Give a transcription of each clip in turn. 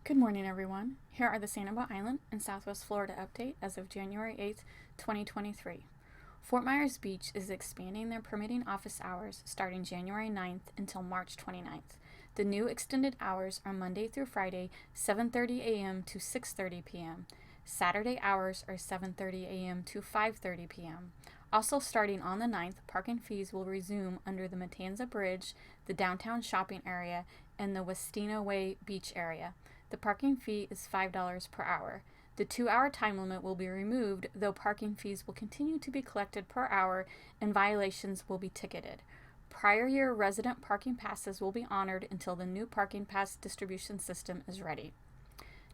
Good morning, everyone. Here are the Sanibel Island and Southwest Florida update as of January 8th, 2023. Fort Myers Beach is expanding their permitting office hours starting January 9th until March 29th. The new extended hours are Monday through Friday, 7:30 a.m. to 6:30 p.m. Saturday hours are 7:30 a.m. to 5:30 p.m. Also starting on the 9th, parking fees will resume under the Matanza Bridge, the downtown shopping area, and the Westina Way beach area. The parking fee is $5 per hour. The 2-hour time limit will be removed, though parking fees will continue to be collected per hour and violations will be ticketed. Prior year resident parking passes will be honored until the new parking pass distribution system is ready.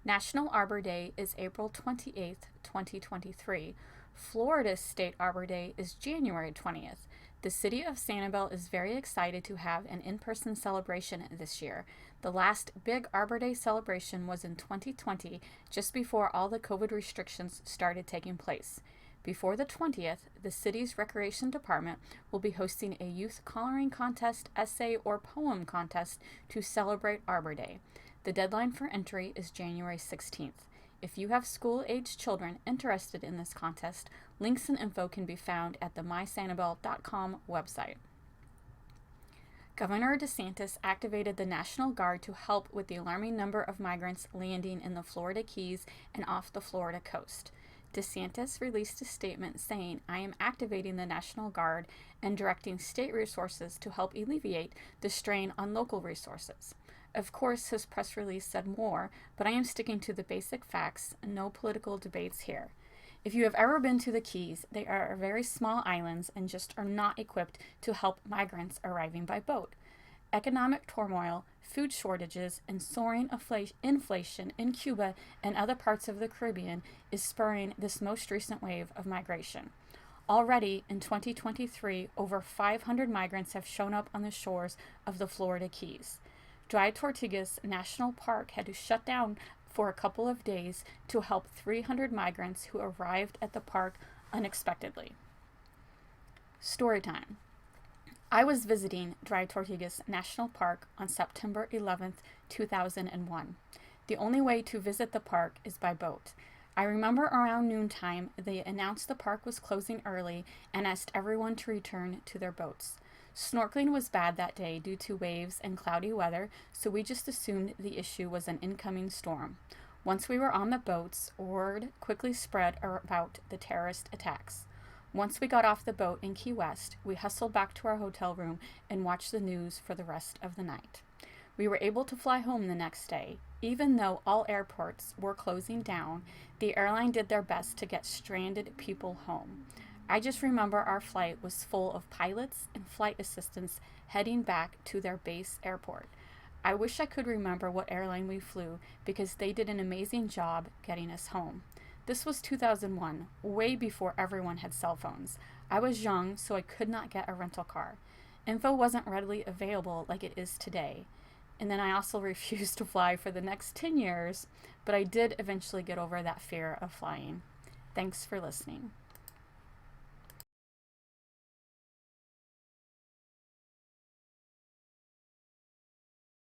National Arbor Day is April 28th, 2023. Florida's State Arbor Day is January 20th. The city of Sanibel is very excited to have an in-person celebration this year. The last big Arbor Day celebration was in 2020, just before all the COVID restrictions started taking place. Before the 20th, the city's recreation department will be hosting a youth coloring contest, essay, or poem contest to celebrate Arbor Day. The deadline for entry is January 16th. If you have school-aged children interested in this contest, links and info can be found at the mysanibel.com website. Governor DeSantis activated the National Guard to help with the alarming number of migrants landing in the Florida Keys and off the Florida coast. DeSantis released a statement saying, "I am activating the National Guard and directing state resources to help alleviate the strain on local resources." Of course, his press release said more, but I am sticking to the basic facts, no political debates here. If you have ever been to the Keys, they are very small islands and just are not equipped to help migrants arriving by boat. Economic turmoil, food shortages, and soaring inflation in Cuba and other parts of the Caribbean is spurring this most recent wave of migration. Already in 2023, over 500 migrants have shown up on the shores of the Florida Keys. Dry Tortugas National Park had to shut down for a couple of days to help 300 migrants who arrived at the park unexpectedly. Story time. I was visiting Dry Tortugas National Park on September 11th, 2001. The only way to visit the park is by boat. I remember around noontime they announced the park was closing early and asked everyone to return to their boats. Snorkeling was bad that day due to waves and cloudy weather, so we just assumed the issue was an incoming storm. Once we were on the boats, word quickly spread about the terrorist attacks. Once we got off the boat in Key West, we hustled back to our hotel room and watched the news for the rest of the night. We were able to fly home the next day. Even though all airports were closing down, the airline did their best to get stranded people home. I just remember our flight was full of pilots and flight assistants heading back to their base airport. I wish I could remember what airline we flew because they did an amazing job getting us home. This was 2001, way before everyone had cell phones. I was young, so I could not get a rental car. Info wasn't readily available like it is today. And then I also refused to fly for the next 10 years, but I did eventually get over that fear of flying. Thanks for listening.